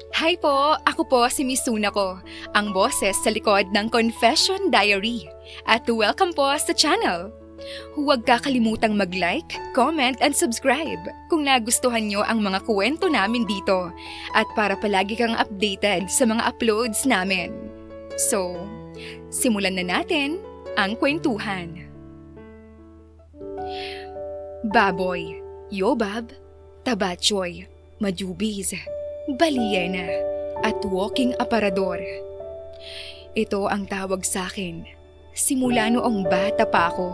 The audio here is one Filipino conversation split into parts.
Hi po! Ako po si Miss Sunako, ang boses sa likod ng Confession Diary. At welcome po sa channel! Huwag kakalimutang mag-like, comment, and subscribe kung nagustuhan nyo ang mga kwento namin dito at para palagi kang updated sa mga uploads namin. So, simulan na natin ang kwentuhan. Baboy, Yobab, Tabachoy, Majubiz, Baliyena, at walking aparador. Ito ang tawag sa akin simula noong bata pa ako.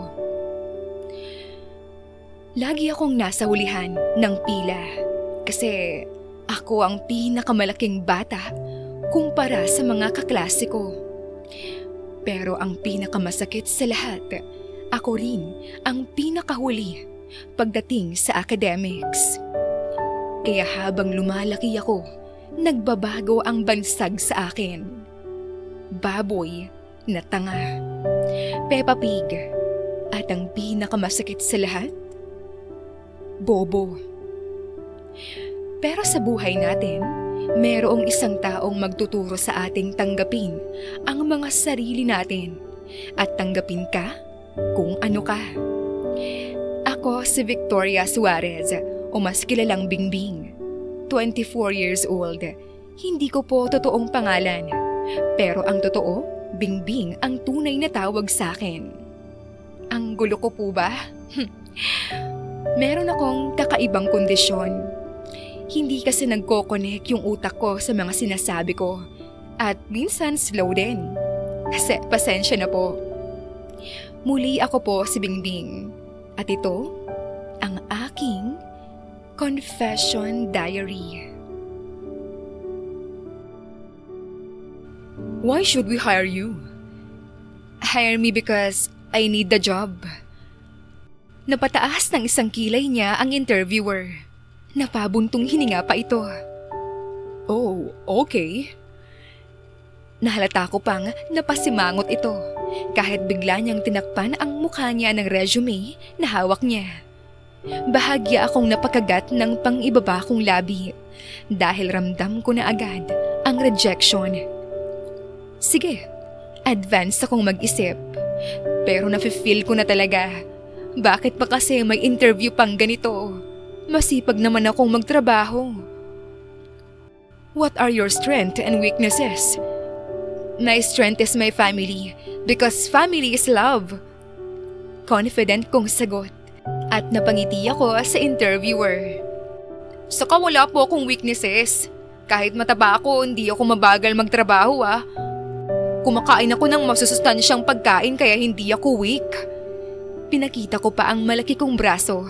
Lagi akong nasa hulihan ng pila kasi ako ang pinakamalaking bata kumpara sa mga kaklase ko. Pero ang pinakamasakit sa lahat, ako rin ang pinakahuli pagdating sa academics. Kaya habang lumalaki ako, nagbabago ang bansag sa akin. Baboy na tanga, Peppa Pig, at ang pinakamasakit sa lahat, bobo. Pero sa buhay natin, merong isang taong magtuturo sa ating tanggapin ang mga sarili natin at tanggapin ka kung ano ka. Ako si Victoria Suarez o mas kilalang Bingbing. 24 years old. Hindi ko po totoong pangalan. Pero ang totoo, Bingbing ang tunay na tawag sa akin. Ang gulo ko po ba? Meron akong kakaibang kondisyon. Hindi kasi nagko-connect yung utak ko sa mga sinasabi ko. At minsan slow din. Pasensya na po. Muli ako po si Bingbing. At ito, ang aking Confession Diary. Why should we hire you? Hire me because I need the job. Napataas ng isang kilay niya ang interviewer. Napabuntong hininga pa ito. Oh, okay. Nahalata ko pang napasimangot ito kahit bigla niyang tinakpan ang mukha niya ng resume na hawak niya. Bahagya akong napakagat ng pang-ibaba kong labi dahil ramdam ko na agad ang rejection. Sige, advance akong mag-isip. Pero nafe-feel ko na talaga. Bakit pa kasi may interview pang ganito? Masipag naman akong magtrabaho. What are your strengths and weaknesses? My strength is my family because family is love. Confident kong sagot at napangiti ako sa interviewer. Saka wala po akong weaknesses. Kahit mataba ako, hindi ako mabagal magtrabaho Kumakain ako ng masusustansyang pagkain kaya hindi ako weak. Pinakita ko pa ang malaki kong braso.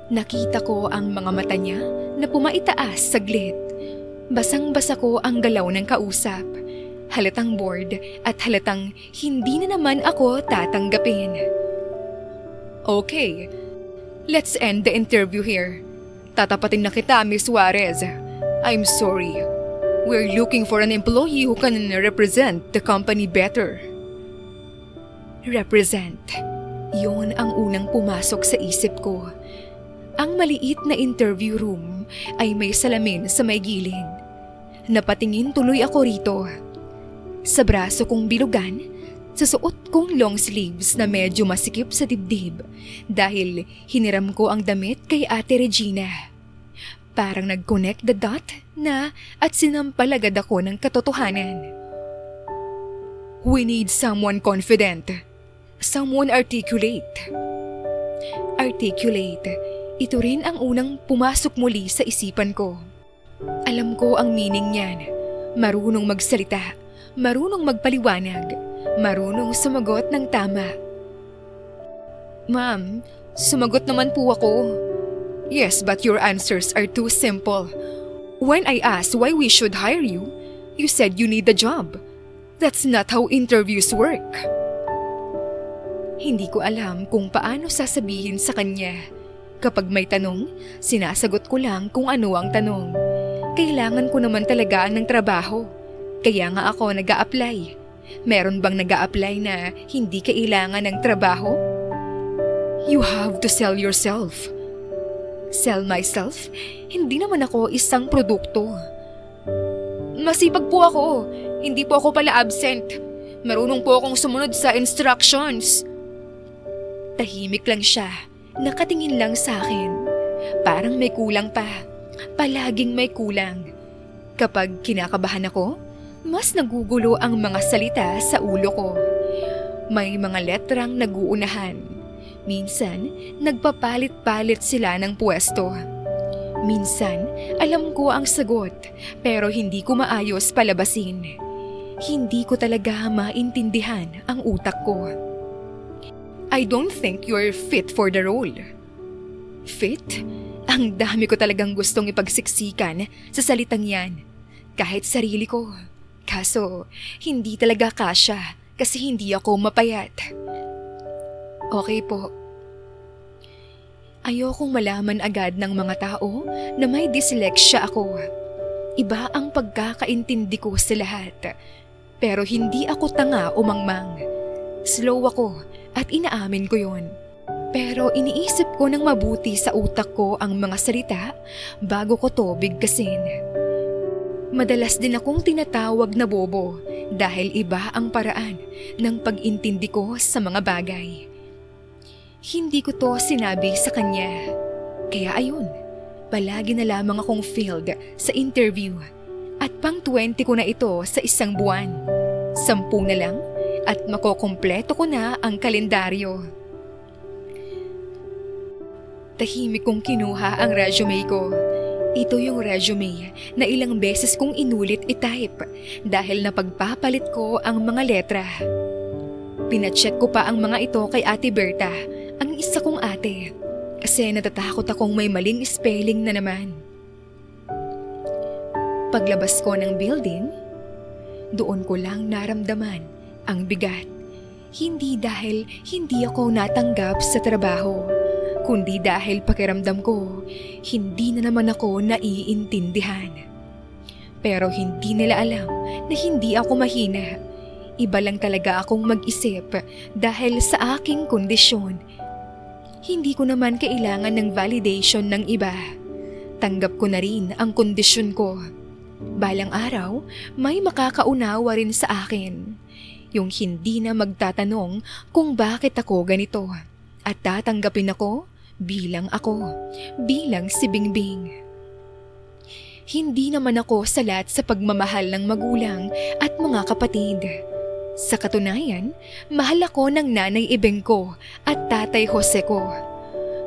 Nakita ko ang mga mata niya na pumaitaas saglit. Basang-basa ko ang galaw ng kausap. Halatang bored at halatang hindi na naman ako tatanggapin. Okay, let's end the interview here. Tatapatin na kita, Miss Suarez. I'm sorry. We're looking for an employee who can represent the company better. Represent. Yun ang unang pumasok sa isip ko. Ang maliit na interview room ay may salamin sa may gilid. Napatingin tuloy ako rito. Sa braso kong bilugan, sa suot kong long sleeves na medyo masikip sa dibdib dahil hiniram ko ang damit kay Ate Regina. Parang nag-connect the dot na at sinampalagad ako ng katotohanan. We need someone confident. Someone articulate. Articulate. Ito rin ang unang pumasok muli sa isipan ko. Alam ko ang meaning niyan. Marunong magsalita. Marunong magpaliwanag. Marunong sumagot ng tama. Ma'am, sumagot naman po ako. Yes, but your answers are too simple. When I asked why we should hire you, you said you need the job. That's not how interviews work. Hindi ko alam kung paano sasabihin sa kanya. Kapag may tanong, sinasagot ko lang kung ano ang tanong. Kailangan ko naman talaga ng trabaho. Kaya nga ako nag-a-apply. Meron bang nag-a-apply na hindi kailangan ng trabaho? You have to sell yourself. Sell myself? Hindi naman ako isang produkto. Masipag po ako. Hindi po ako pala absent. Marunong po akong sumunod sa instructions. Tahimik lang siya. Nakatingin lang sa akin. Parang may kulang pa. Palaging may kulang. Kapag kinakabahan ako, mas nagugulo ang mga salita sa ulo ko. May mga letrang naguunahan. Minsan, nagpapalit-palit sila ng pwesto. Minsan, alam ko ang sagot pero hindi ko maayos palabasin. Hindi ko talaga maintindihan ang utak ko. I don't think you're fit for the role. Fit? Ang dami ko talagang gustong ipagsiksikan sa salitang yan. Kahit sarili ko. Kaso, hindi talaga kasya kasi hindi ako mapayat. Okay po. Ayokong malaman agad ng mga tao na may dyslexia ako. Iba ang pagkakaintindi ko sa lahat. Pero hindi ako tanga o mangmang. Slow ako at inaamin ko yon. Pero iniisip ko ng mabuti sa utak ko ang mga salita bago ko to bigkasin. Madalas din akong tinatawag na bobo dahil iba ang paraan ng pag-intindi ko sa mga bagay. Hindi ko to sinabi sa kanya. Kaya ayun, palagi na lamang akong failed sa interview at pang 20 ko na ito sa isang buwan. 10 na lang at makokompleto ko na ang kalendaryo. Tahimik kong kinuha ang resume ko. Ito yung resume na ilang beses kong inulit i-type dahil napagpapalit ko ang mga letra. Pinacheck ko pa ang mga ito kay Ate Berta, ang isa kong ate, kasi natatakot akong may maling spelling na naman. Paglabas ko ng building, doon ko lang naramdaman ang bigat. Hindi dahil hindi ako natanggap sa trabaho, kundi dahil pakiramdam ko, hindi na naman ako naiintindihan. Pero hindi nila alam na hindi ako mahina. Iba lang talaga akong mag-isip dahil sa aking kondisyon. Hindi ko naman kailangan ng validation ng iba. Tanggap ko na rin ang kondisyon ko. Balang araw, may makakaunawa rin sa akin. Yung hindi na magtatanong kung bakit ako ganito. At tatanggapin ako, bilang si Bingbing. Hindi naman ako salat sa pagmamahal ng magulang at mga kapatid. Sa katunayan, mahal ako ng nanay Ibeng ko at tatay Jose ko.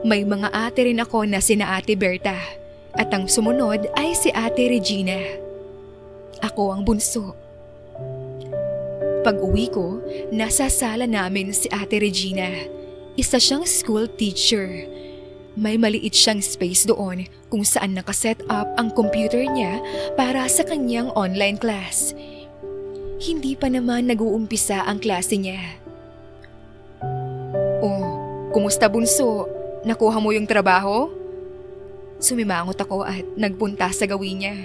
May mga ate rin ako na sina Ate Berta at ang sumunod ay si Ate Regina. Ako ang bunso. Pag-uwi ko, nasa sala namin si Ate Regina. Isa siyang school teacher. May maliit siyang space doon kung saan nakaset up ang computer niya para sa kanyang online class. Hindi pa naman nag-uumpisa ang klase niya. Oh, kumusta bunso? Nakuha mo yung trabaho? Sumimangot ako at nagpunta sa gawin niya.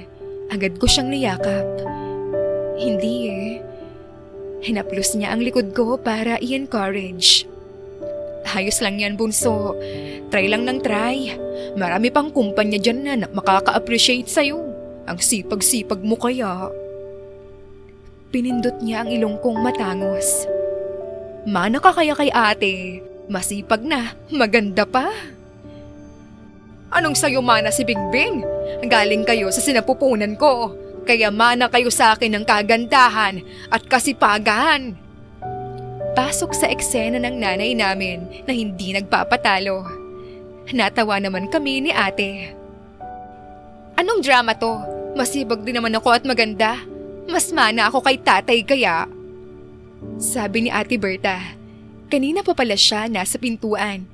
Agad ko siyang niyakap. Hindi eh. Hinaplos niya ang likod ko para i-encourage. Ayos lang yan bunso. Try lang ng try. Marami pang kumpanya dyan na makaka-appreciate sa'yo. Ang sipag-sipag mo kaya. Pinindot niya ang ilong kong matangos. Mana ka kaya kay ate? Masipag na, maganda pa. Anong sayo mana si Bingbing? Galing kayo sa sinapupunan ko. Kaya mana kayo sa akin ng kagandahan at kasipagan. Pasok sa eksena ng nanay namin na hindi nagpapatalo. Natawa naman kami ni ate. Anong drama to? Masibag din naman ako at maganda. Mas mana ako kay tatay kaya. Sabi ni Ate Berta. Kanina pa pala siya nasa pintuan.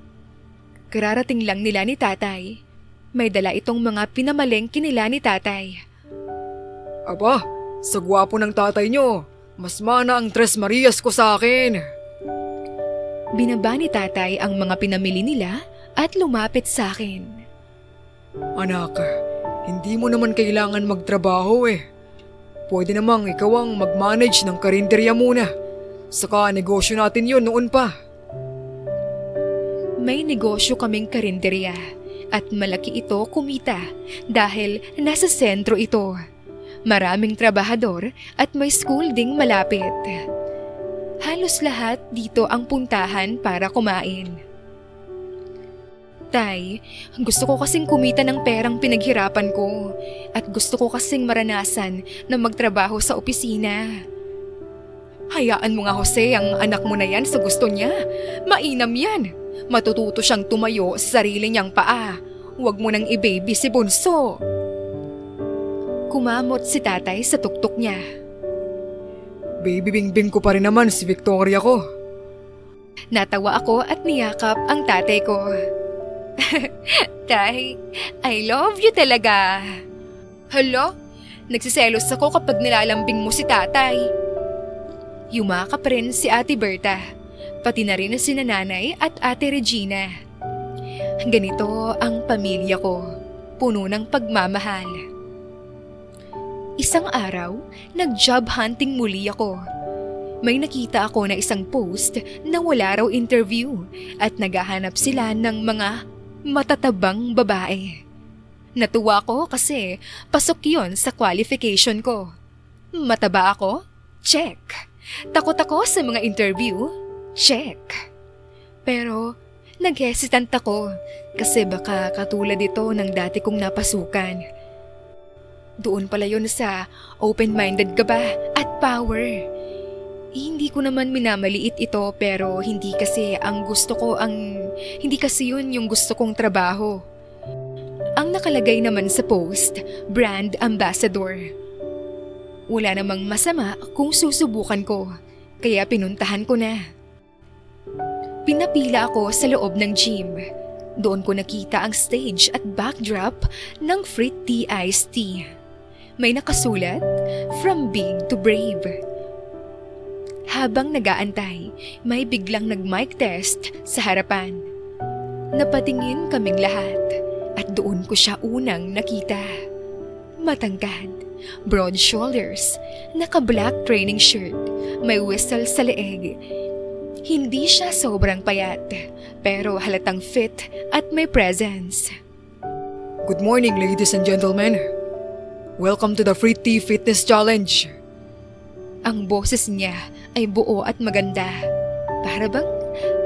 Kararating lang nila ni tatay. May dala itong mga pinamalengke nila ni tatay. Aba, sa gwapo ng tatay nyo. Mas mana ang Tres Marias ko sa akin. Binaba ni tatay ang mga pinamili nila at lumapit sa akin. Anak, hindi mo naman kailangan magtrabaho eh. Pwede namang ikaw ang mag-manage ng karinderya muna. Saka negosyo natin yon noon pa. May negosyo kaming karinderya at malaki ito kumita dahil nasa sentro ito. Maraming trabahador at may school ding malapit. Halos lahat dito ang puntahan para kumain. Tay, gusto ko kasing kumita ng perang pinaghirapan ko at gusto ko kasing maranasan na magtrabaho sa opisina. Hayaan mo nga, Jose, ang anak mo na yan sa gusto niya. Mainam yan. Matututo siyang tumayo sa sarili niyang paa. Huwag mo nang i-baby si Bunso. Kumamot si tatay sa tuktok niya. Baby bingbing ko pa rin naman si Victoria ko. Natawa ako at niyakap ang tatay ko. Tay, I love you talaga. Hala, nagsiselos ako kapag nilalambing mo si tatay. Yumakap rin si Ate Berta, pati na rin si nanay at Ate Regina. Ganito ang pamilya ko, puno ng pagmamahal. Isang araw, nag-job hunting muli ako. May nakita ako na isang post na wala raw interview at naghahanap sila ng mga matatabang babae. Natuwa ko kasi pasok yon sa qualification ko. Mataba ako? Check. Takot ako sa mga interview? Check. Pero naghesitant ako kasi baka katulad ito ng dati kong napasukan. Doon pala yun sa open-minded ka ba at power. Hindi ko naman minamaliit ito pero hindi kasi yun yung gusto kong trabaho. Ang nakalagay naman sa post, brand ambassador. Wala namang masama kung susubukan ko, kaya pinuntahan ko na. Pinapila ako sa loob ng gym. Doon ko nakita ang stage at backdrop ng Fruit Tea Iced Tea. May nakasulat, From Big to Brave. Habang nagaantay, may biglang nag-mic test sa harapan. Napatingin kaming lahat at doon ko siya unang nakita. Matangkad, broad shoulders, naka-black training shirt, may whistle sa leeg. Hindi siya sobrang payat, pero halatang fit at may presence. Good morning, ladies and gentlemen. Welcome to the Fruit Tea Fitness Challenge. Ang boses niya ay buo at maganda. Para bang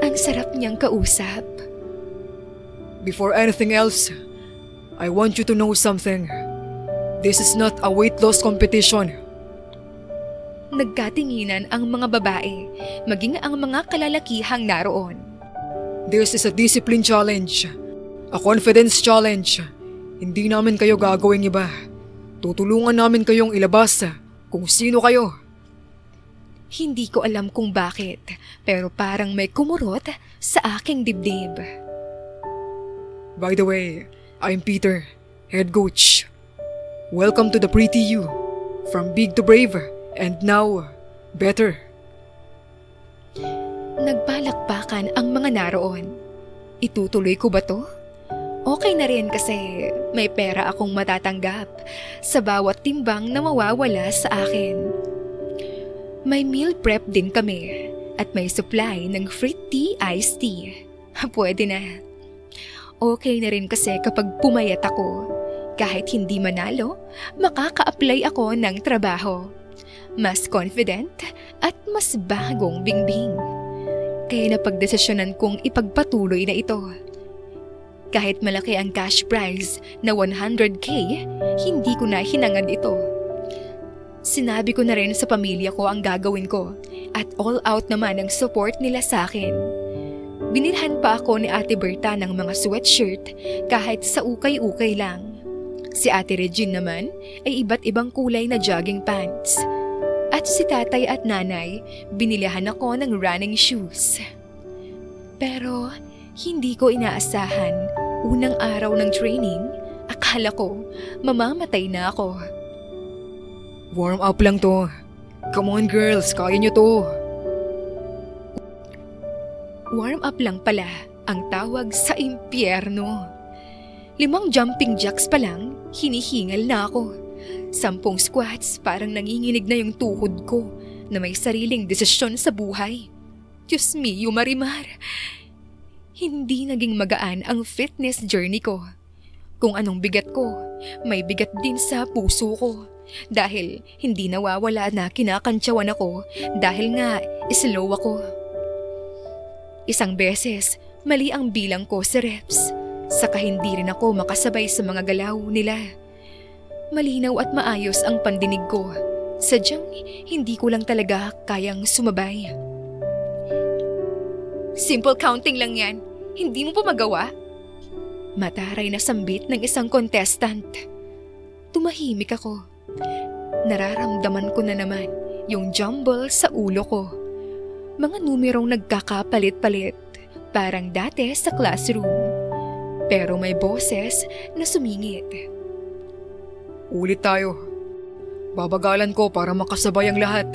ang sarap niyang kausap. Before anything else, I want you to know something. This is not a weight loss competition. Nagkatinginan ang mga babae, maging ang mga kalalakihang naroon. This is a discipline challenge. A confidence challenge. Hindi namin kayo gagawing iba. Tutulungan namin kayong ilabas kung sino kayo. Hindi ko alam kung bakit, pero parang may kumurot sa aking dibdib. By the way, I'm Peter, head coach. Welcome to the Pretty You. From big to brave, and now, better. Nagpalakpakan ang mga naroon. Itutuloy ko ba to? Okay na rin kasi may pera akong matatanggap sa bawat timbang na mawawala sa akin. May meal prep din kami at may supply ng Fruit Tea Iced Tea. Pwede na. Okay na rin kasi kapag pumayat ako. Kahit hindi manalo, makaka-apply ako ng trabaho. Mas confident at mas bagong bingbing. Kaya napagdesisyonan kong ipagpatuloy na ito. Kahit malaki ang cash prize na 100K, hindi ko na hinangad ito. Sinabi ko na rin sa pamilya ko ang gagawin ko at all out naman ang support nila sa akin. Binilhan pa ako ni Ate Berta ng mga sweatshirt kahit sa ukay-ukay lang. Si Ate Regine naman ay iba't ibang kulay na jogging pants. At si tatay at nanay, binilihan ako ng running shoes. Pero hindi ko inaasahan, unang araw ng training, akala ko mamamatay na ako. Warm up lang to. Come on girls, kaya nyo to. Warm up lang pala ang tawag sa impyerno. 5 jumping jacks pa lang, hinihingal na ako. 10 squats, parang nanginginig na yung tuhod ko na may sariling desisyon sa buhay. Diyos mio, Marimar. Hindi naging magaan ang fitness journey ko. Kung anong bigat ko, may bigat din sa puso ko. dahil hindi nawawala na kinakantsawan ako dahil nga slow ako. Isang beses, mali ang bilang ko sa reps, saka hindi rin ako makasabay sa mga galaw nila. Malinaw at maayos ang pandinig ko, sadyang hindi ko lang talaga kayang sumabay. Simple counting lang yan, hindi mo pa magawa? Mataray na sambit ng isang contestant. Tumahimik ako. Nararamdaman ko na naman yung jumble sa ulo ko. Mga numerong nagkakapalit-palit, parang dati sa classroom. Pero may boses na sumingit. Ulit tayo. Babagalan ko para makasabay ang lahat.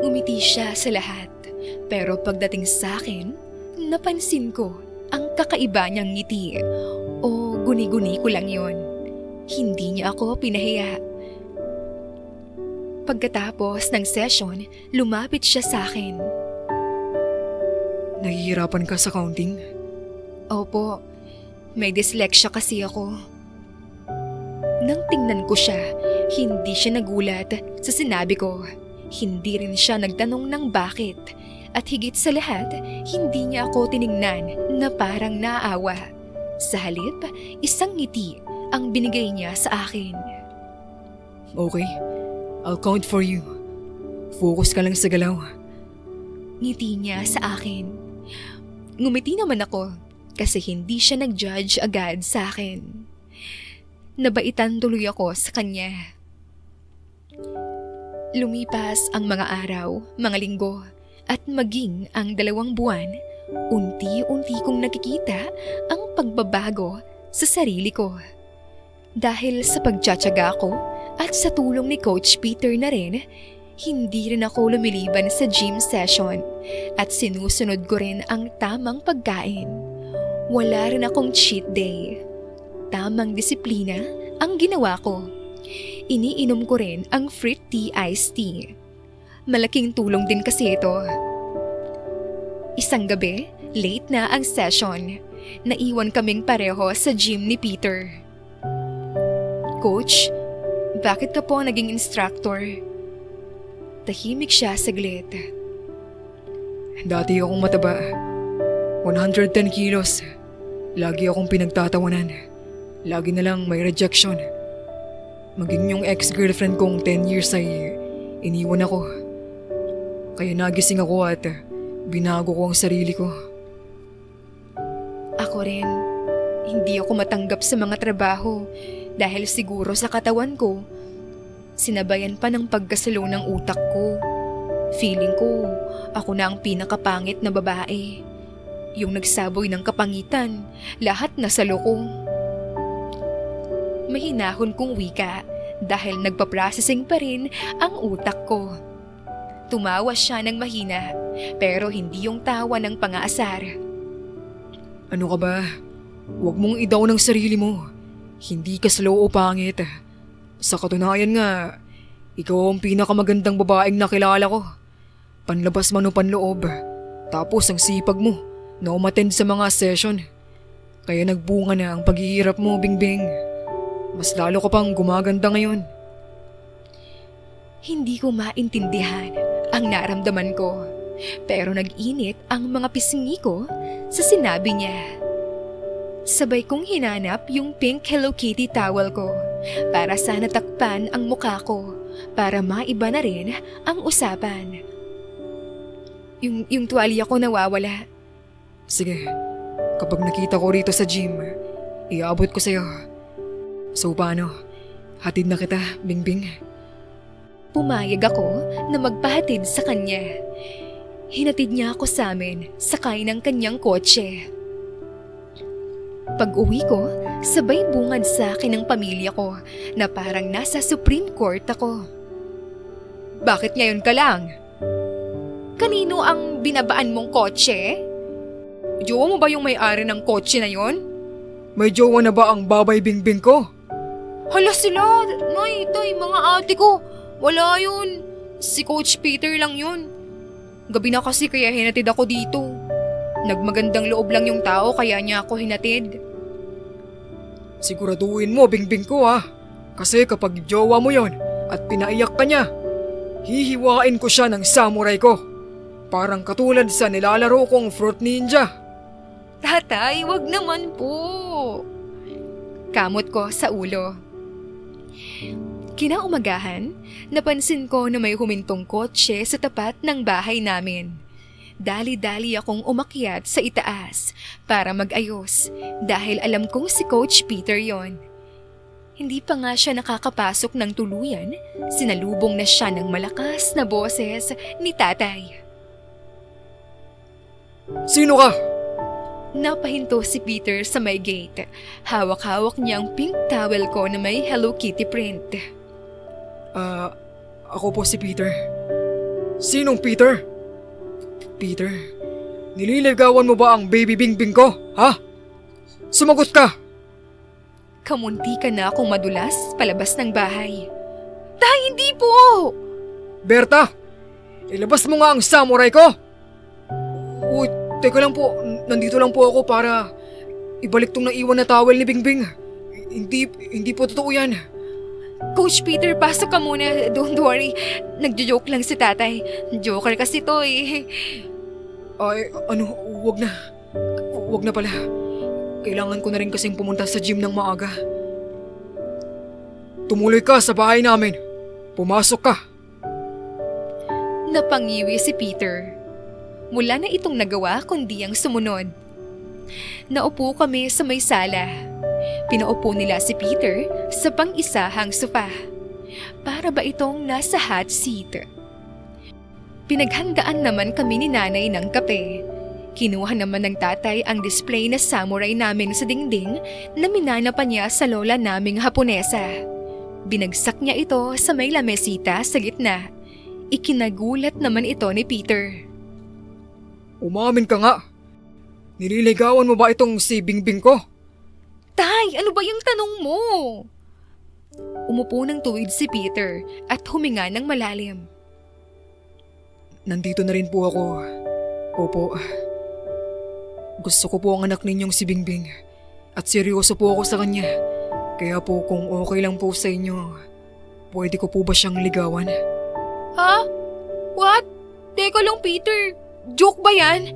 Umiti siya sa lahat, pero pagdating sa akin, napansin ko ang kakaiba niyang ngiti. O guni-guni ko lang yon. Hindi niya ako pinahiya. Pagkatapos ng session, lumapit siya sa akin. Nahihirapan ka sa counting? Opo, may dyslexia kasi ako. Nang tingnan ko siya, hindi siya nagulat sa sinabi ko. Hindi rin siya nagtanong ng bakit. At higit sa lahat, hindi niya ako tiningnan na parang naawa. Sa halip, isang ngiti ang binigay niya sa akin. Okay, I'll count for you. Focus ka lang sa galaw. Ngiti niya sa akin. Ngumiti naman ako kasi hindi siya nag-judge agad sa akin. Nabaitan tuloy ako sa kanya. Lumipas ang mga araw, mga linggo, at maging ang 2 buwan, unti-unti kong nakikita ang pagbabago sa sarili ko. Dahil sa pagtsatsaga ko at sa tulong ni Coach Peter na rin, hindi rin ako lumiliban sa gym session at sinusunod ko rin ang tamang pagkain. Wala rin akong cheat day. Tamang disiplina ang ginawa ko. Iniinom ko rin ang fruit tea iced tea. Malaking tulong din kasi ito. Isang gabi, late na ang session. Naiwan kaming pareho sa gym ni Peter. Coach, bakit ka po naging instructor? Tahimik siya saglit. Dati akong mataba. 110 kilos. Lagi akong pinagtatawanan. Lagi na lang may rejection. Maging yung ex-girlfriend kong 10 years ay iniwan ako. Kaya nagising ako at binago ko ang sarili ko. Ako rin, hindi ako matanggap sa mga trabaho dahil siguro sa katawan ko. Sinabayan pa ng pagkasalo ng utak ko. Feeling ko, ako na ang pinakapangit na babae. Yung nagsaboy ng kapangitan, lahat nasa loko. Mahinahon kong wika dahil nagpa-processing pa rin ang utak ko. Tumawa siya ng mahina, pero hindi yung tawa ng pang-aasar. Ano ka ba? Huwag mong i-down ang sarili mo. Hindi ka slow o pangit. Sa katunayan nga, ikaw ang pinakamagandang babaeng nakilala ko. Panlabas man o panloob. Tapos ang sipag mo na umattend sa mga session. Kaya nagbunga na ang paghihirap mo, Bingbing. Mas lalo ka pang gumaganda ngayon. Hindi ko maintindihan ang naramdaman ko, pero nag-init ang mga pisngi ko sa sinabi niya. Sabay kong hinanap yung pink Hello Kitty towel ko para sana takpan ang mukha ko para maiba na rin ang usapan. Yung tuwalya ko nawawala. Sige, kapag nakita ko rito sa gym, iabot ko sa'yo. So paano? Hatid na kita, Bingbing? Pumayag ako na magpahatid sa kanya. Hinatid niya ako sa amin sakay ng kanyang kotse. Pag-uwi ko, sabay bungad sa akin ng pamilya ko na parang nasa Supreme Court ako. Bakit ngayon ka lang? Kanino ang binabaan mong kotse? Jowa mo ba yung may-ari ng kotse na yon? May jowa na ba ang babay Bingbing ko? Hala sila, nay, tay, mga ate ko. Wala yun. Si Coach Peter lang yun. Gabi na kasi kaya hinatid ako dito. Nagmagandang loob lang yung tao kaya niya ako hinatid. Siguraduhin mo, Bingbing ko ha. Kasi kapag jowa mo yon at pinaiyak ka niya, hihiwain ko siya ng samurai ko. Parang katulad sa nilalaro kong Fruit Ninja. Tatay, wag naman po. Kamot ko sa ulo. Kinaumagahan, napansin ko na may humintong kotse sa tapat ng bahay namin. Dali-dali akong umakyat sa itaas para mag-ayos dahil alam kong si Coach Peter yon. Hindi pa nga siya nakakapasok ng tuluyan, sinalubong na siya ng malakas na boses ni tatay. Sino ka? Napahinto si Peter sa may gate. Hawak-hawak niya ang pink towel ko na may Hello Kitty print. Ako po si Peter. Sinong Peter? Peter, nililigawan mo ba ang baby Bingbing ko, ha? Sumagot ka! Kamunti ka na akong madulas palabas ng bahay. Tay, hindi po! Berta, ilabas mo nga ang samurai ko! Uy, teka lang po, nandito lang po ako para ibalik tong naiwan na towel ni Bingbing. Hindi po totoo yan. Coach Peter, pasok ka muna. Don't worry. Nagjo-joke lang si tatay. Joker kasi to eh. Ay, wag na. Wag na pala. Kailangan ko na rin kasing pumunta sa gym ng maaga. Tumuloy ka sa bahay namin. Pumasok ka. Napangiwi si Peter. Mula na itong nagawa kundi ang sumunod. Naupo kami sa may sala. Pinaupo nila si Peter sa pang-isahang sofa. Para ba itong nasa hot seat? Pinaghandaan naman kami ni nanay ng kape. Kinuha naman ng tatay ang display na samurai namin sa dingding na minana pa niya sa lola naming Haponesa. Binagsak niya ito sa may lamesita sa gitna. Ikinagulat naman ito ni Peter. Umamin ka nga. Nililigawan mo ba itong si Bingbing ko? Tay, ano ba yung tanong mo? Umupo ng tuwid si Peter at huminga ng malalim. Nandito na rin po ako. Opo. Gusto ko po ang anak ninyong si Bingbing. At seryoso po ako sa kanya. Kaya po kung okay lang po sa inyo, pwede ko po ba siyang ligawan? Ha? What? Teka lang, Peter. Joke ba yan?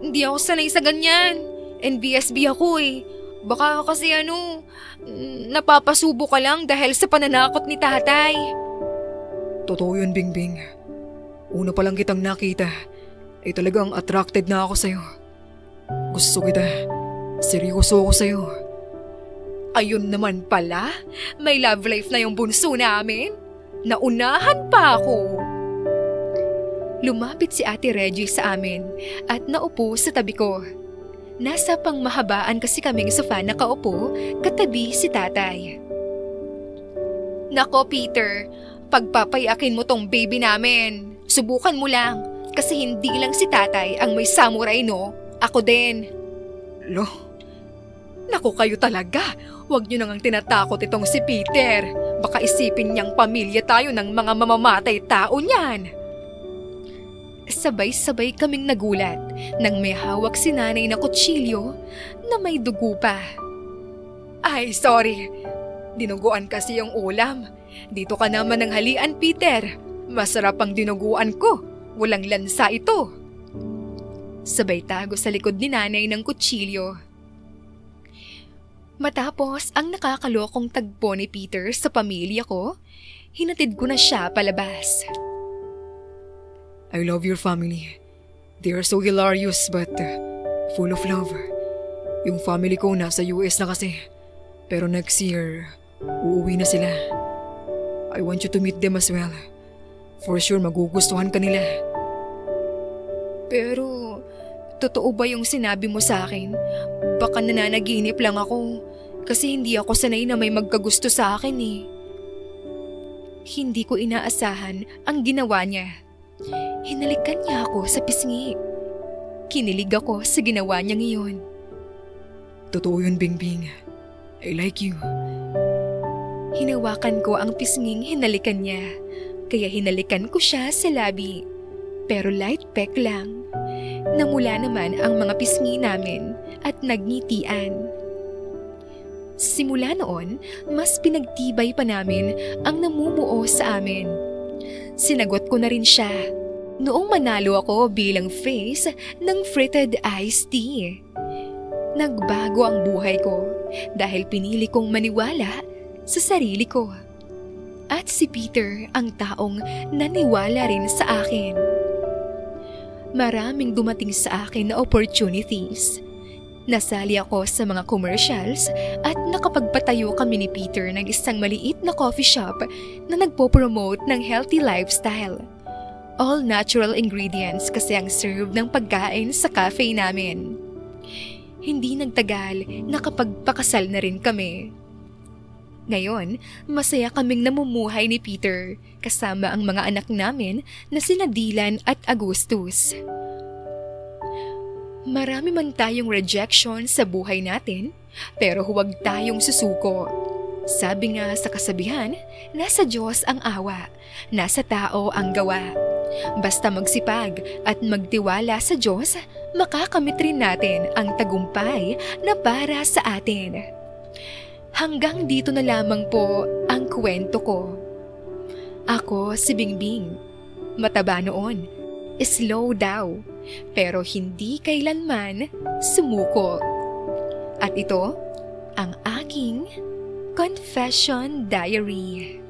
Hindi ako sanay sa ganyan. NBSB ako eh. Baka kasi napapasubo ka lang dahil sa pananakot ni tatay. Totoo yun, Bingbing. Una pa lang kitang nakita, talagang attracted na ako sa'yo. Gusto kita. Seryoso ako sa'yo. Ayun naman pala, may love life na yung bunso namin. Naunahan pa ako. Lumapit si Ate Reggie sa amin at naupo sa tabi ko. Nasa pangmahabaan kasi kaming sofa nakaupo, katabi si tatay. Nako Peter, pagpapayakin mo tong baby namin. Subukan mo lang, kasi hindi lang si tatay ang may samurai no, ako din. Lo? Naku kayo talaga, huwag niyo nang tinatakot itong si Peter. Baka isipin niyang pamilya tayo ng mga mamamatay tao niyan. Sabay-sabay kaming nagulat nang may hawak si nanay na kutsilyo na may dugo pa. Ay, sorry. Dinuguan kasi yung ulam. Dito ka naman ng halian, Peter. Masarap ang dinuguan ko. Walang lansa ito. Sabay tago sa likod ni nanay ng kutsilyo. Matapos ang nakakalokong tagpo ni Peter sa pamilya ko, hinatid ko na siya palabas. I love your family. They are so hilarious but full of love. Yung family ko nasa US na kasi. Pero next year, uuwi na sila. I want you to meet them as well. For sure magugustuhan ka nila. Pero, totoo ba yung sinabi mo sa akin? Baka nananaginip lang ako kasi hindi ako sanay na may magkagusto sa akin eh. Hindi ko inaasahan ang ginawa niya. Hinalikan niya ako sa pisngi. Kinilig ako sa ginawa niya ngayon. Totoo yun, Bingbing. I like you. Hinawakan ko ang pisnging hinalikan niya. Kaya hinalikan ko siya sa labi. Pero light peck lang. Namula naman ang mga pisngi namin at nagngitian. Simula noon, mas pinagtibay pa namin ang namumuo sa amin. Sinagot ko na rin siya noong manalo ako bilang face ng Fritted Iced Tea. Nagbago ang buhay ko dahil pinili kong maniwala sa sarili ko. At si Peter ang taong naniwala rin sa akin. Maraming dumating sa akin na opportunities. Nasali ako sa mga commercials at nakapagpatayo kami ni Peter ng isang maliit na coffee shop na nagpo-promote ng healthy lifestyle. All natural ingredients kasi ang serve ng pagkain sa cafe namin. Hindi nagtagal, nakapagpakasal na rin kami. Ngayon, masaya kaming namumuhay ni Peter kasama ang mga anak namin na sina Dylan at Augustus. Marami man tayong rejection sa buhay natin, pero huwag tayong susuko. Sabi nga sa kasabihan, nasa Diyos ang awa, nasa tao ang gawa. Basta magsipag at magtiwala sa Diyos, makakamit rin natin ang tagumpay na para sa atin. Hanggang dito na lamang po ang kwento ko. Ako si Bingbing. Mataba noon, slow daw, pero hindi kailanman sumuko. At ito ang aking confession diary.